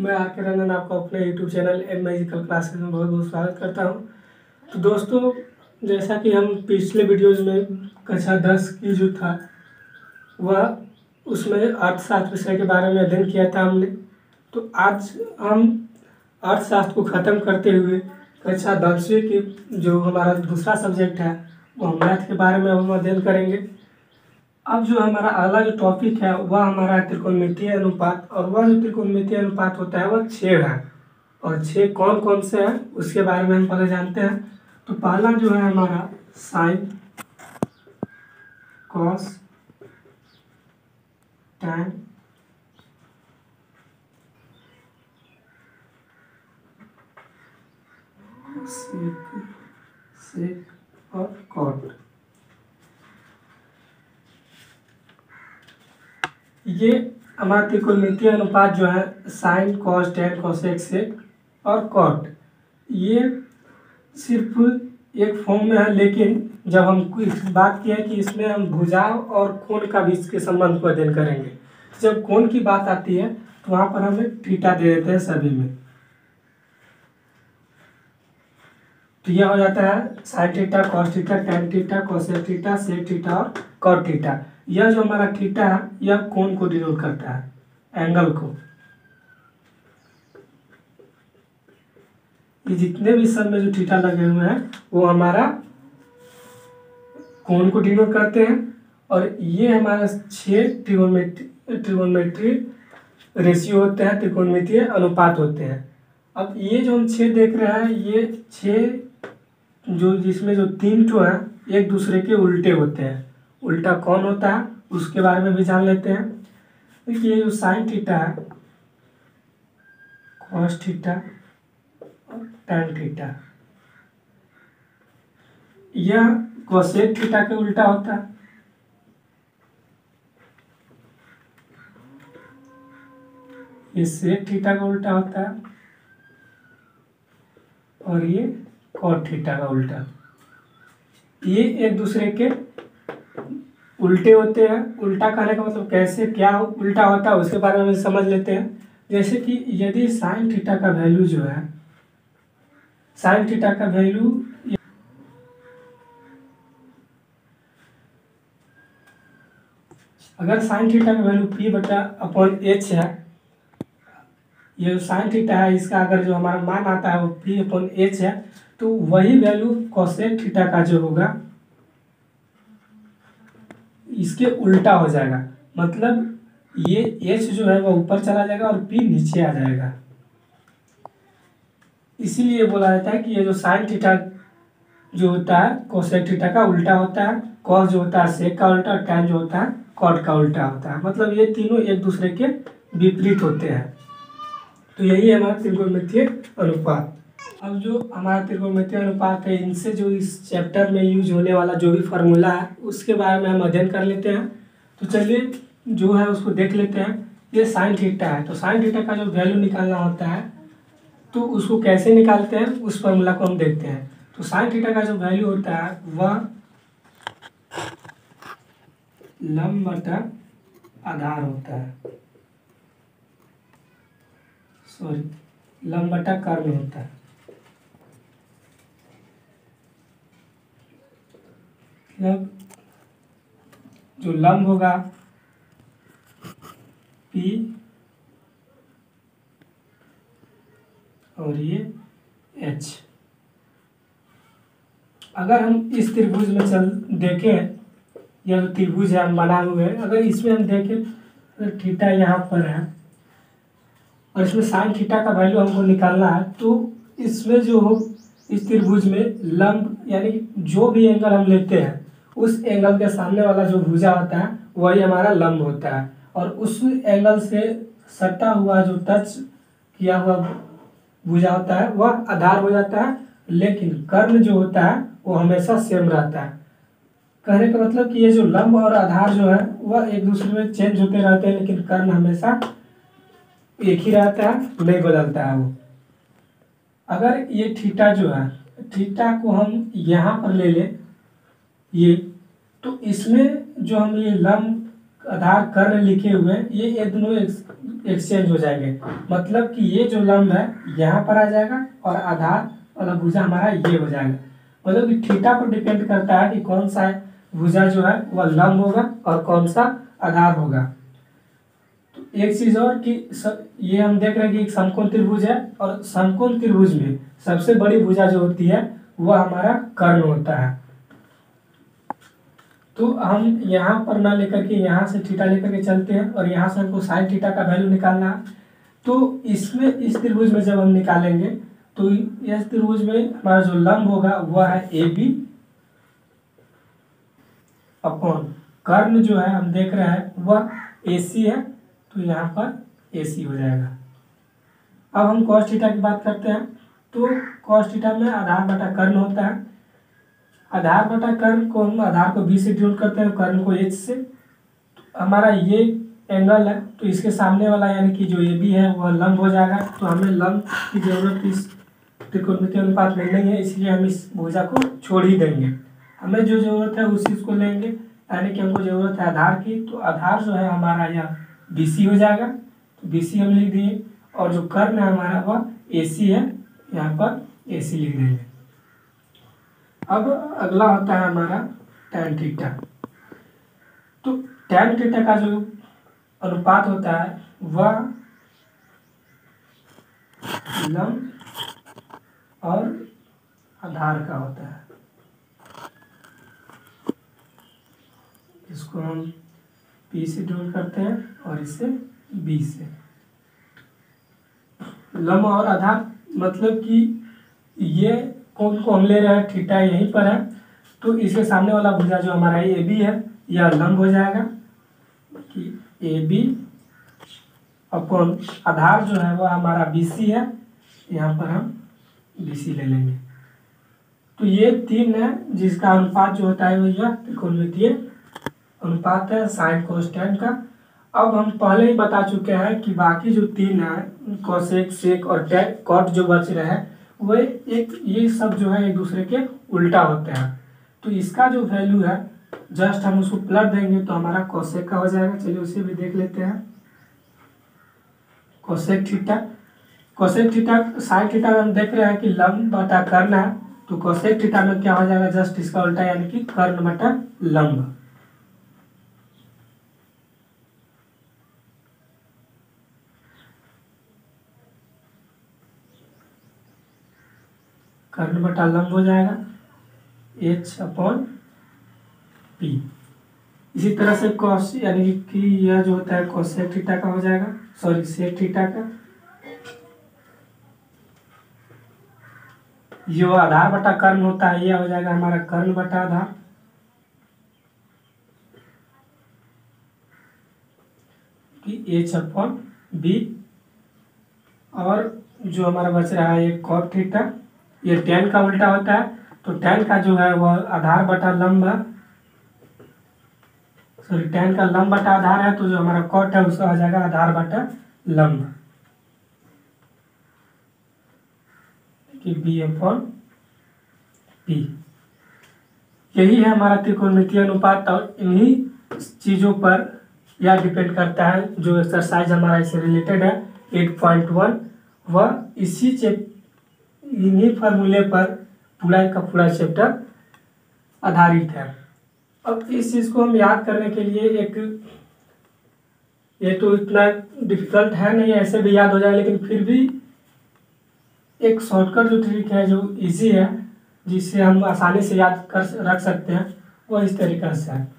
मैं आर.के. रंजन आपका अपने YouTube channel M magical classes में बहुत बहुत स्वागत करता हूँ। तो दोस्तों, जैसा कि हम पिछले वीडियोज़ में कक्षा 10 की जो था वह उसमें अर्थशास्त्र विषय के बारे में अध्ययन किया था हमने। तो आज हम अर्थशास्त्र को ख़त्म करते हुए कक्षा 10वीं की जो हमारा दूसरा सब्जेक्ट है वो मैथ के बारे में हम अध्ययन करेंगे। अब जो हमारा अगला जो टॉपिक है वह हमारा है त्रिकोणमितीय अनुपात, और वह जो त्रिकोणमितीय अनुपात होता है वह 6 है। और 6 कौन कौन से हैं उसके बारे में हम पहले जानते हैं। तो पहला जो है हमारा साइन, कॉस, टैन, सेक और कॉट। ये हमारा त्रिकोणमितीय अनुपात जो है साइन, कॉस, टैन, कोसेक, सेक और कॉट, ये सिर्फ एक फॉर्म में है। लेकिन जब हम इस बात की है कि इसमें हम भुजाओं और कोण का बीच के संबंध को अध्ययन करेंगे, जब कोण की बात आती है तो वहाँ पर हमें थीटा दे देते हैं सभी में। तो यह हो जाता है sine theta, cos theta, tan theta, cosec theta, sec theta और कॉट थीटा। यह जो हमारा थीटा है यह कोण को डिनोट करता है, एंगल को। ये जितने भी सब में जो थीटा लगे हुए हैं वो हमारा कोण को डिनोट करते हैं। और ये हमारा 6 त्रिकोणमितीय रेशियो होते हैं, त्रिकोणमितीय अनुपात होते हैं। अब ये जो हम 6 देख रहे हैं, ये 6 जो जिसमें जो 3 तो हैं एक दूसरे के उल्टे होते हैं। उल्टा कौन होता है उसके बारे में भी जान लेते हैं। देखिए, ये जो साइन थीटा है, कॉस थीटा और टैन थीटा, यह कोसेक थीटा के उल्टा होता है। ये सेक थीटा का उल्टा होता है और ये कॉट थीटा का उल्टा। ये एक दूसरे के उल्टे होते हैं। उल्टा कहने का मतलब कैसे क्या उल्टा होता है उसके बारे में समझ लेते हैं। जैसे कि यदि साइन थीटा का वैल्यू जो है, साइन थीटा का वैल्यू अगर साइन थीटा का वैल्यू p/h है, ये जो साइन थीटा है इसका अगर जो हमारा मान आता है वो p/h है, तो वही वैल्यू कोसेक थीटा का जो होगा इसके उल्टा हो जाएगा। मतलब ये h जो है वह ऊपर चला जाएगा और p नीचे आ जाएगा। इसीलिए बोला जाता है कि ये जो साइन थीटा जो होता है कोसेक थीटा का उल्टा होता है, कॉस जो होता है सेक का उल्टा, और टैन जो होता है कॉट का उल्टा होता है। मतलब ये तीनों एक दूसरे के विपरीत होते हैं। तो यही है हमारा त्रिकोणमितीय अनुपात। अब जो हमारा त्रिकोणमितीय अनुपात है, इनसे जो इस चैप्टर में यूज होने वाला जो भी फार्मूला है उसके बारे में हम अध्ययन कर लेते हैं। तो चलिए जो है उसको देख लेते हैं। ये साइन थीटा है, तो साइन थीटा का जो वैल्यू निकालना होता है तो उसको कैसे निकालते हैं उस फार्मूला को हम देखते हैं। तो साइन थीटा का जो वैल्यू होता है वह लंब बटा आधार होता है, लंब बटा कर्ण होता है। मतलब जो लंब होगा P और ये H। अगर हम इस त्रिभुज में चल देखें, यह जो त्रिभुज है हम बनाए हुए हैं, अगर इसमें हम देखें अगर थीटा यहाँ पर है और इसमें साइन थीटा का वैल्यू हमको निकालना है, तो इसमें जो हो इस त्रिभुज में लंब यानी जो भी एंगल हम लेते हैं उस एंगल के सामने वाला जो भुजा होता है वही हमारा लंब होता है, और उस एंगल से सटा हुआ जो टच किया हुआ भुजा होता है वह आधार हो जाता है। लेकिन कर्ण जो होता है वो हमेशा सेम रहता है। कहने का मतलब कि ये जो लंब और आधार जो है वह एक दूसरे में चेंज होते रहते हैं, लेकिन कर्ण हमेशा एक ही रहता है, नहीं बदलता है वो। अगर ये थीटा जो है, थीटा को हम यहाँ पर ले लें ये, तो इसमें जो हम ये लंब आधार कर्ण लिखे हुए ये दोनों एक्सचेंज हो जाएंगे। मतलब कि ये जो लंब है यहाँ पर आ जाएगा और आधार वाला भुजा हमारा ये हो जाएगा। मतलब कि थीटा पर डिपेंड करता है कि कौन सा भुजा जो है वह लंब होगा और कौन सा आधार होगा। तो एक चीज और कि ये हम देख रहे हैं कि एक समकोण त्रिभुज है और समकोण त्रिभुज में सबसे बड़ी भुजा जो होती है वह हमारा कर्ण होता है। तो हम यहाँ पर ना लेकर के यहाँ से थीटा लेकर के चलते हैं और यहाँ से हमको साइन थीटा का वैल्यू निकालना है। तो इसमें इस त्रिभुज में जब हम निकालेंगे तो इस त्रिभुज में हमारा जो लंब होगा वह है ए बी अपॉन कर्ण जो है हम देख रहे हैं वह ए सी है, तो यहाँ पर ए सी हो जाएगा। अब हम कॉस थीटा की बात करते हैं। तो कॉस थीटा में आधार बटा कर्ण होता है। आधार बटा कर्ण को हम आधार को बी से डिनोट करते हैं, कर्ण को एच से। तो हमारा ये एंगल है तो इसके सामने वाला यानी कि जो ए बी है वह लंब हो जाएगा। तो हमें लंब की जरूरत इस त्रिकोणमितीय अनुपात में नहीं है, इसलिए हम इस भुजा को छोड़ ही देंगे। हमें जो जरूरत है उस चीज़ को लेंगे, यानी कि हमको जरूरत है आधार की। तो आधार जो है हमारा यहाँ बी सी हो जाएगा, तो बी सी हम लिख दिए। और जो कर्ण है हमारा वह ए सी है, यहाँ पर ए सी लिख देंगे। अब अगला होता है हमारा टैन थीटा। तो टैन थीटा का जो अनुपात होता है वह लंब और आधार का होता है। इसको हम P से डिनोट करते हैं और इसे B से। लंब और आधार मतलब कि ये कोण को हम ले रहे हैं थीटा यहीं पर है, तो इसके सामने वाला भुजा जो हमारा ए बी है यह लंब हो जाएगा कि ए बी अपॉन आधार जो है वह हमारा बी सी है, यहाँ पर हम बी सी ले लेंगे। तो ये तीन है जिसका अनुपात जो होता है वह त्रिकोणमितीय अनुपात है साइन कोस टैन का। अब हम पहले ही बता चुके हैं कि बाकी जो तीन है कोसेक सेक और टैन कॉट जो बच रहे हैं वे ये सब जो है एक दूसरे के उल्टा होते हैं। तो इसका जो वैल्यू है जस्ट हम उसको प्लट देंगे तो हमारा कोसेक का हो जाएगा। चलिए उसे भी देख लेते हैं। Cosec theta, cosec theta sine theta में हम देख रहे हैं कि लंब बटा कर्ण है, तो कोसेक थीटा में क्या हो जाएगा जस्ट इसका उल्टा यानी कि कर्ण बटा लंब। कर्ण बटा लंब हो जाएगा H अपॉन P। इसी तरह से कॉस यानी कि यह जो होता है कोसेक थीटा का हो जाएगा, सॉरी सेक थीटा का। जो आधार बटा कर्ण होता है यह हो जाएगा हमारा कर्ण बटा आधार। कि H अपॉन B। और जो हमारा बच रहा है ये कॉट थीटा, ये टैन का उल्टा होता है, तो टैन का जो है वह आधार बटा लंब है, सॉरी टैन का लंब बटा आधार है, तो जो हमारा कॉट है उसका हो जाएगा आधार बटा लंब कि बी अपॉन पी। यही है हमारा त्रिकोणमितीय अनुपात। और इन्हीं चीज़ों पर यह डिपेंड करता है जो एक्सरसाइज हमारा इससे रिलेटेड है 8.1, वह इन्हीं फार्मूले पर पूरा का पूरा चैप्टर आधारित है। अब इस चीज़ को हम याद करने के लिए ये तो इतना डिफिकल्ट है नहीं, ऐसे भी याद हो जाए, लेकिन फिर भी एक शॉर्टकट जो ट्रिक है जो इजी है जिससे हम आसानी से याद कर रख सकते हैं वो इस तरीक़े से है।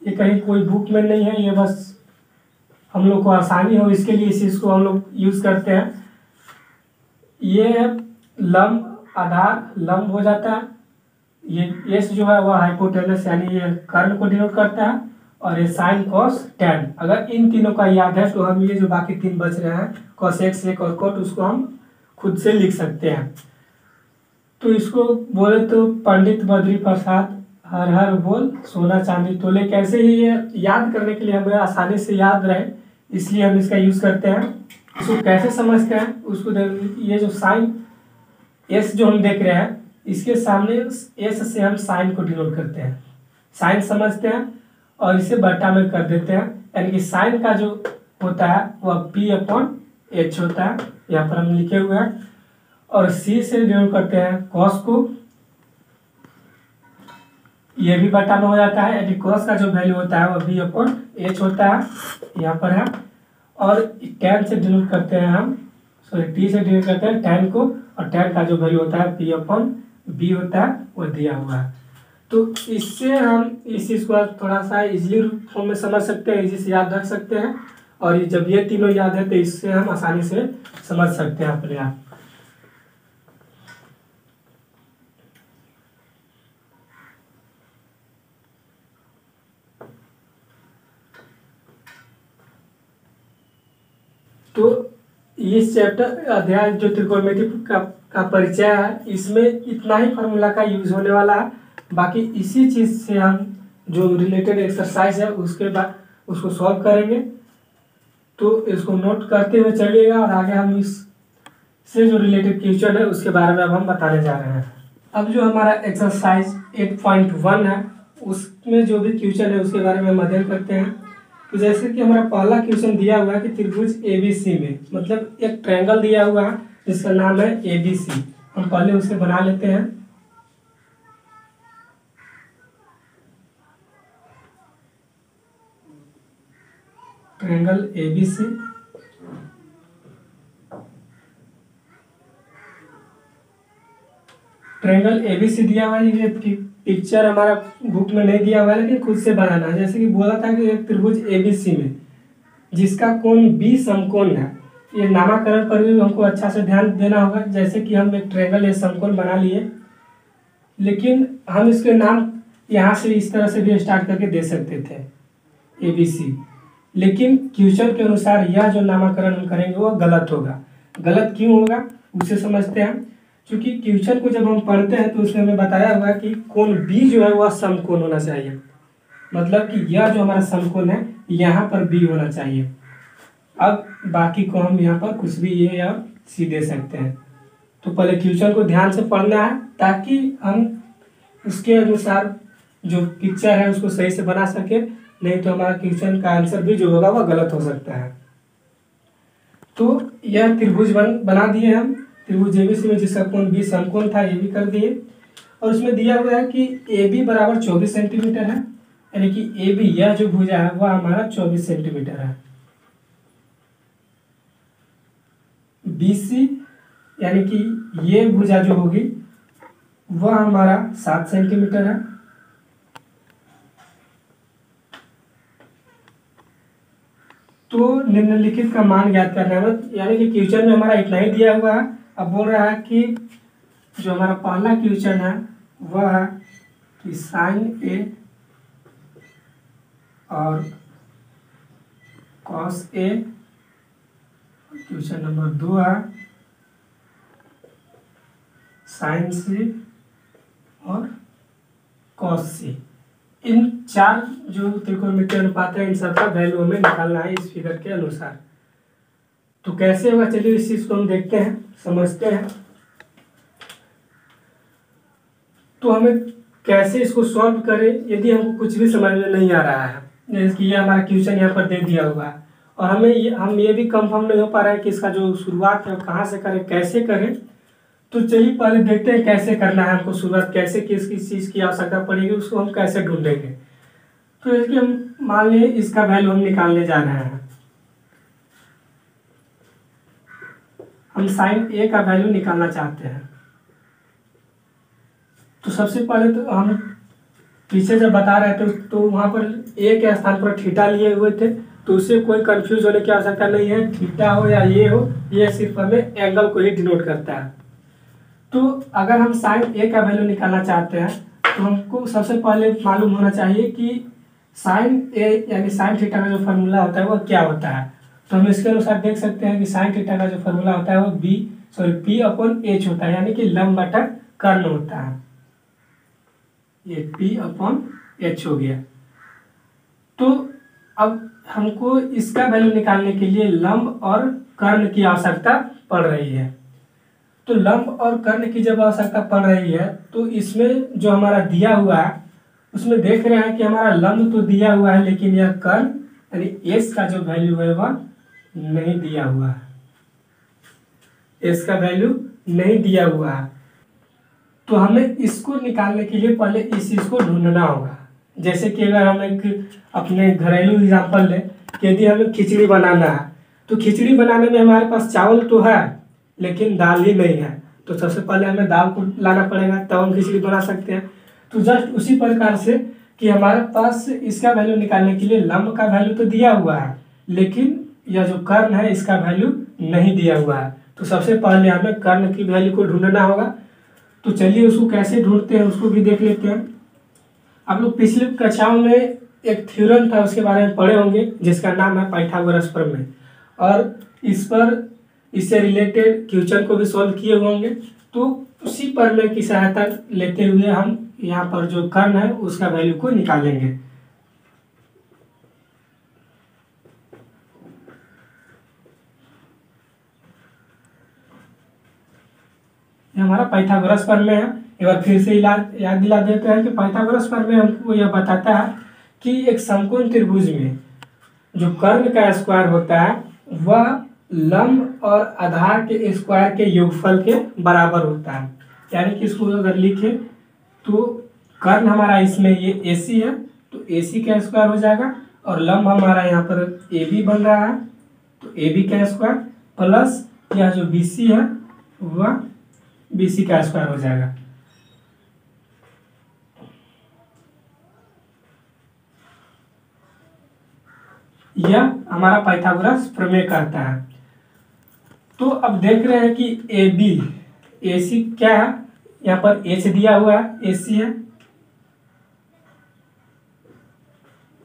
ये कहीं कोई बुक में नहीं है, ये बस हम लोग को आसानी हो इसके लिए इस चीज़ को हम लोग यूज़ करते हैं। ये लंब आधार लंब हो जाता है, ये एस जो है वह हाइपोटेनस यानी ये कर्ण को डिनोट करता है, और ये साइन कॉस टैन। अगर इन तीनों का याद है तो हम ये जो बाकी तीन बच रहे हैं कोसेक सेक और कोट उसको हम खुद से लिख सकते हैं। तो इसको बोले तो पंडित बद्री प्रसाद हर हर बोल सोना चांदी तोले। कैसे ही ये याद करने के लिए हमें आसानी से याद रहे इसलिए हम इसका यूज़ करते हैं। इसको कैसे समझते हैं उसको ये जो साइन एस जो हम देख रहे हैं इसके सामने एस से हम साइन को डिनोट करते हैं, साइन समझते हैं और इसे बटा में कर देते हैं, यानी कि साइन का जो होता है वह P/H होता है, यहाँ पर हम लिखे हुए हैं। और सी से डिनोट करते हैं कॉस को, ये भी बटा में हो जाता है, यानी कॉस का जो वैल्यू होता है वह B/H होता है, यहाँ पर है। और टैन से डिनोट करते हैं हम, सॉरी टी से डिनोट करते हैं टैन को, और टैन का जो वैल्यू होता है P/B होता है, वो दिया हुआ है। तो इससे हम इस चीज़ को थोड़ा सा इजीली फॉर्म में समझ सकते हैं, इजी से याद रख सकते हैं। और जब ये तीनों याद है तो इससे हम आसानी से समझ सकते हैं अपने आप। तो इस चैप्टर अध्याय जो त्रिकोणमिति का परिचय है इसमें इतना ही फार्मूला का यूज होने वाला है। बाकी इसी चीज़ से हम जो रिलेटेड एक्सरसाइज है उसके बाद उसको सॉल्व करेंगे। तो इसको नोट करते हुए चलिएगा और आगे हम इस से जो रिलेटेड क्वेश्चन है उसके बारे में अब हम बताने जा रहे हैं। अब जो हमारा एक्सरसाइज 8.1 है उसमें जो भी क्वेश्चन है उसके बारे में हम अध्ययन करते हैं। तो जैसे कि हमारा पहला क्वेश्चन दिया हुआ है कि त्रिभुज ABC में, मतलब एक ट्रायंगल दिया हुआ है जिसका नाम है ABC। हम पहले उसे बना लेते हैं। ट्रायंगल ABC, ट्रायंगल ABC दिया हुआ है। ये पिक्चर हमारा बुक में नहीं दिया हुआ है लेकिन खुद से बनाना है। जैसे कि बोला था कि एक त्रिभुज ABC में जिसका कोण B समकोण है, ये नामकरण पर भी हमको अच्छा से ध्यान देना होगा। जैसे कि हम एक ट्रायंगल या समकोण बना लिए, लेकिन हम इसके नाम यहाँ से इस तरह से भी स्टार्ट करके दे सकते थे ABC, लेकिन क्वेश्चन के अनुसार यह जो नामकरण हम करेंगे वो गलत होगा। गलत क्यों होगा उसे समझते हैं। क्योंकि क्वेश्चन को जब हम पढ़ते हैं तो उसमें हमें बताया हुआ है कि कोण B जो है वह समकोण होना चाहिए, मतलब कि यह जो हमारा समकोण है यहाँ पर B होना चाहिए। अब बाकी को हम यहाँ पर कुछ भी A या C दे सकते हैं। तो पहले क्वेश्चन को ध्यान से पढ़ना है ताकि हम उसके अनुसार जो पिक्चर है उसको सही से बना सके, नहीं तो हमारा क्वेश्चन का आंसर भी जो होगा वह गलत हो सकता है। तो यह त्रिभुज बना दिए हम, त्रिभुज ABC में जिसका कोण B समकोण था ये भी कर दिए। और उसमें दिया हुआ है कि AB बराबर 24 सेंटीमीटर है, यानी कि AB यह जो भुजा है वह हमारा 24 सेंटीमीटर है। BC यानी कि ये भुजा जो होगी वह हमारा 7 सेंटीमीटर है। तो निम्नलिखित का मान ज्ञात करना है, यानी कि क्वेश्चन में हमारा इतना ही दिया हुआ है। अब बोल रहा है कि जो हमारा पहला क्वेश्चन है वह है कि साइन A और कॉस A। क्वेश्चन नंबर 2 है साइन C और कॉस C। इन चार जो त्रिकोणमितीय अनुपात है इन सबका वैल्यू हमें निकालना है इस फिगर के अनुसार। तो कैसे होगा चलिए इस चीज को हम देखते हैं, समझते हैं। तो हमें कैसे इसको सॉल्व करें यदि हमको कुछ भी समझ में नहीं आ रहा है। जैसे कि ये हमारा क्वेश्चन यहाँ पर दे दिया हुआ है और हम ये भी कंफर्म नहीं हो पा रहा है कि इसका जो शुरुआत है कहाँ से करें, कैसे करें। तो चलिए पहले देखते हैं कैसे करना है हमको शुरुआत, कैसे किस चीज़ की आवश्यकता पड़ेगी उसको हम कैसे ढूंढेंगे। तो इसलिए हम मान लीजिए इसका वैल्यू हम निकालने जा रहे हैं। हम साइन A का वैल्यू निकालना चाहते हैं। तो सबसे पहले तो हम पीछे जब बता रहे थे तो वहाँ पर A के स्थान पर थीटा लिए हुए थे, तो उससे कोई कंफ्यूज होने की आवश्यकता नहीं है। थीटा हो या ये हो, ये सिर्फ हमें एंगल को ही डिनोट करता है। तो अगर हम साइन A का वैल्यू निकालना चाहते हैं तो हमको सबसे पहले मालूम होना चाहिए कि साइन A यानी साइन थीटा का जो फार्मूला होता है वह क्या होता है। तो हम इसके अनुसार देख सकते हैं कि साइन थीटा का जो फार्मूला होता है वो P/H होता है, यानी कि लंब बटा कर्ण होता है। ये P/H हो गया। तो अब हमको इसका वैल्यू निकालने के लिए लंब और कर्ण की आवश्यकता पड़ रही है। तो लंब और कर्ण की जब आवश्यकता पड़ रही है तो इसमें जो हमारा दिया हुआ है उसमें देख रहे हैं कि हमारा लंब तो दिया हुआ है, लेकिन यह कर्ण यानी एस का जो वैल्यू है वह नहीं दिया हुआ है। एस का वैल्यू नहीं दिया हुआ है, तो हमें इसको निकालने के लिए पहले इस चीज़ को ढूंढना होगा। जैसे कि अगर हम एक अपने घरेलू एग्जाम्पल लें कि यदि हमें खिचड़ी बनाना है, तो खिचड़ी बनाने में हमारे पास चावल तो है लेकिन दाल ही नहीं है, तो सबसे पहले हमें दाल को लाना पड़ेगा तब हम खिचड़ी बना सकते हैं। तो जस्ट उसी प्रकार से कि हमारे पास इसका वैल्यू निकालने के लिए लंब का वैल्यू तो दिया हुआ है, लेकिन यह जो कर्ण है इसका वैल्यू नहीं दिया हुआ है। तो सबसे पहले हमें कर्ण की वैल्यू को ढूंढना होगा। तो चलिए उसको कैसे ढूंढते हैं उसको भी देख लेते हैं। आप लोग पिछले कक्षाओं में एक थ्योरम था उसके बारे में पढ़े होंगे जिसका नाम है पाइथागोरस प्रमेय, और इस पर इससे रिलेटेड क्वेश्चन को भी सॉल्व किए होंगे। तो उसी प्रमेय की सहायता लेते हुए हम यहाँ पर जो कर्ण है उसका वैल्यू को निकालेंगे। ये हमारा पाइथागोरस प्रमेय है। एक बार फिर से याद दिला देते हैं कि पाइथागोरस प्रमेय हमको यह बताता है कि एक समकोण त्रिभुज में जो कर्ण का स्क्वायर होता है वह लंब और आधार के स्क्वायर के योगफल के बराबर होता है। यानी कि इसको अगर लिखें तो कर्ण हमारा इसमें ये AC है तो AC का स्क्वायर हो जाएगा, और लंब हमारा यहाँ पर AB बन रहा है तो AB का स्क्वायर प्लस यह जो BC है वह BC का स्क्वायर हो जाएगा। यह हमारा पाइथागोरस प्रमेय करता है। तो अब देख रहे हैं कि AB AC क्या है, यहाँ पर H दिया हुआ है, AC है।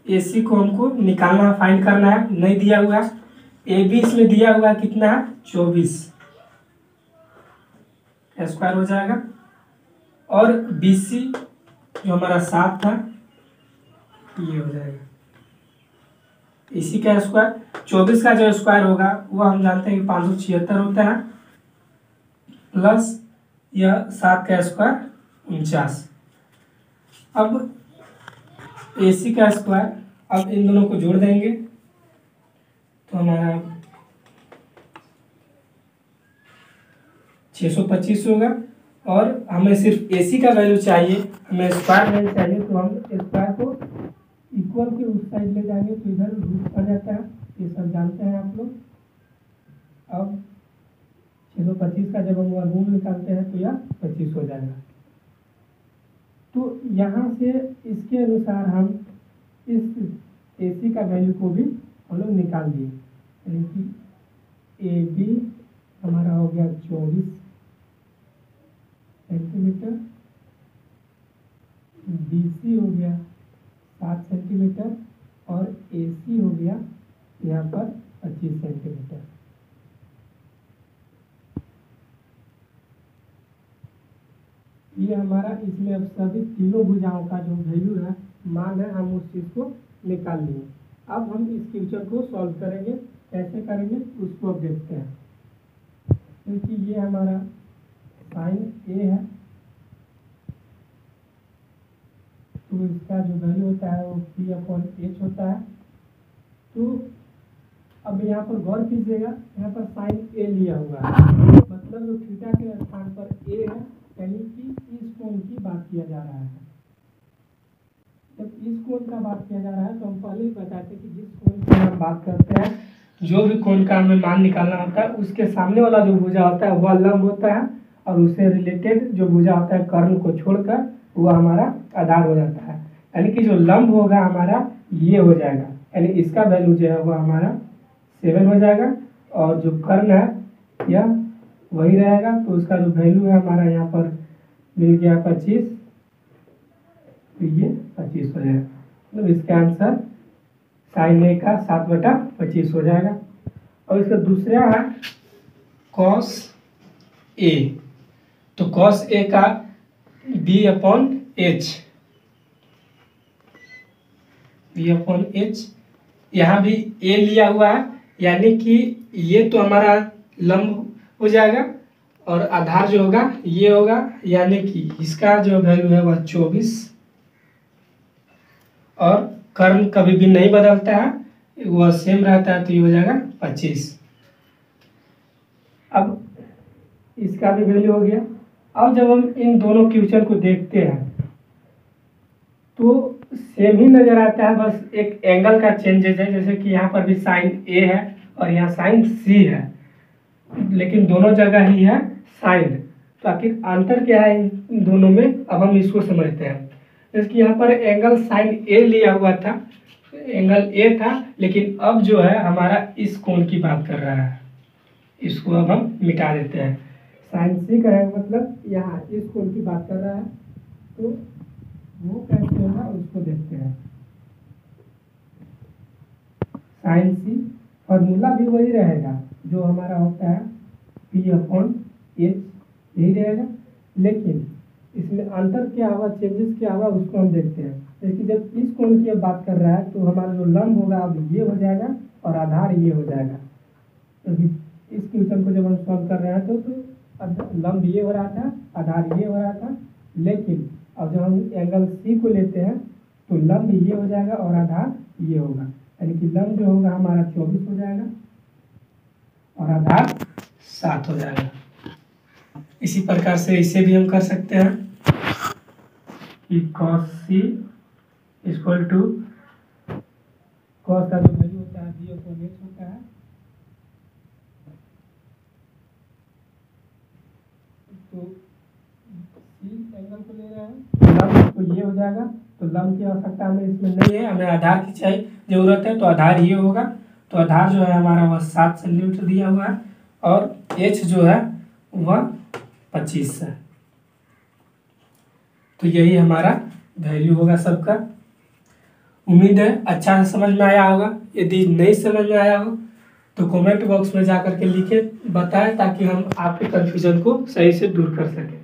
AC को हमको निकालना फाइंड करना है, नहीं दिया हुआ है। AB इसमें दिया हुआ है कितना है 24 स्क्वायर हो जाएगा, और BC जो हमारा 7 था ये हो जाएगा इसी का स्क्वायर। 24 का जो स्क्वायर होगा वो हम जानते हैं कि 576 होता है, प्लस यह 7 का स्क्वायर 49। अब AC का स्क्वायर, अब इन दोनों को जोड़ देंगे तो हमारा 625 होगा, और हमें सिर्फ AC का वैल्यू चाहिए, हमें स्क्वायर वैल्यू चाहिए, तो हम स्क्वायर को इक्वल के उस साइड ले जाएंगे तो इधर रूट पड़ जाता है, ये सब जानते हैं आप लोग। अब 625 का जब हम वर्गमूल निकालते हैं तो यह 25 हो जाएगा। तो यहाँ से इसके अनुसार हम इस AC का वैल्यू को भी हम लोग निकाल दिए, यानी कि AB हमारा हो गया 24 सेंटीमीटर, BC हो गया 7 सेंटीमीटर, और AC हो गया यहाँ पर 25 सेंटीमीटर। ये हमारा इसमें अब सभी तीनों भुजाओं का जो वैल्यू है मान है हम उस चीज़ को निकाल लिए। अब हम इस क्वेश्चन को सॉल्व करेंगे, कैसे करेंगे उसको अब देखते हैं। क्योंकि ये हमारा साइन A है तो इसका जो वैल्यू होता है वो P/H होता है। तो अब यहाँ पर गौर कीजिएगा, यहाँ पर साइन A लिया हुआ है, मतलब जो थीटा के स्थान पर A है, यानी कि इस कोण की बात किया जा रहा है। जब इस कोण का बात किया जा रहा है तो हम पहले ही बताते कि जिस कोण की हम बात करते हैं, जो भी कोण का हमें मान निकालना होता है उसके सामने वाला जो भुजा होता है वह लंब होता है, और उससे रिलेटेड जो भुजा होता है कर्ण को छोड़कर वह हमारा आधार हो जाता है। यानी कि जो लंब होगा हमारा ये हो जाएगा, यानी इसका वैल्यू जो है वह हमारा 7 हो जाएगा, और जो कर्ण है यह वही रहेगा, तो उसका जो वैल्यू है हमारा यहाँ पर मिल गया 25, तो ये 25 हो जाएगा। मतलब इसका आंसर साइन A का 7/25 हो जाएगा। और इसका दूसरा है कॉस A, तो कॉस A का B/H यहाँ भी ए लिया हुआ है, यानी कि ये तो हमारा लंब हो जाएगा और आधार जो होगा ये होगा, यानी कि इसका जो वैल्यू है वह 24 और कर्ण कभी भी नहीं बदलता है, वह सेम रहता है, तो ये हो जाएगा 25। अब इसका भी वैल्यू हो गया। अब जब हम इन दोनों क्वेश्चन को देखते हैं तो सेम ही नजर आता है, बस एक एंगल का चेंजेस है, जैसे कि यहाँ पर भी साइन ए है और यहाँ साइन सी है, लेकिन दोनों जगह ही है साइन। तो आखिर अंतर क्या है इन दोनों में, अब हम इसको समझते हैं। जैसे कि यहाँ पर एंगल साइन ए लिया हुआ था, एंगल ए था, लेकिन अब जो है हमारा इस कोण की बात कर रहा है, इसको अब हम मिटा देते हैं। साइन सी का है मतलब यहाँ इस कोण की बात कर रहा है, तो वो कैसे होगा उसको देखते हैं। साइन सी फॉर्मूला भी वही रहेगा जो हमारा होता है P/H, यही रहेगा, लेकिन इसमें अंतर क्या होगा, चेंजेस क्या होगा उसको हम देखते हैं। जैसे जब इस कोण की अब बात कर रहा है तो हमारा जो लंब होगा अब ये हो जाएगा और आधार ये हो जाएगा। तो इस क्वेश्चन को जब हम सॉल्व कर रहे हैं तो लंब ये हो रहा था, आधार ये हो रहा था, लेकिन अब जब हम एंगल सी को लेते हैं तो लंब ये हो जाएगा और आधार ये होगा, यानी कि लंब जो होगा हमारा 24 हो जाएगा और आधार 7 हो जाएगा। इसी प्रकार से इसे भी हम कर सकते हैं कि cos c equal to cos का जो वैल्यू होता है b/h होता है, तो सी एंगल को ले रहे हैं, लंब तो ये हो जाएगा, तो लंब की आवश्यकता हमें इसमें नहीं है, हमें आधार की चाहिए जरूरत है, तो आधार ये होगा। तो आधार जो है हमारा वह 7 सेंटीमीटर दिया हुआ है और h जो है वह 25 है। तो यही हमारा वैल्यू होगा सबका। उम्मीद है अच्छा से समझ में आया होगा। यदि नहीं समझ में आया हो तो कमेंट बॉक्स में जा कर के लिखे बताएं, ताकि हम आपके कन्फ्यूजन को सही से दूर कर सकें।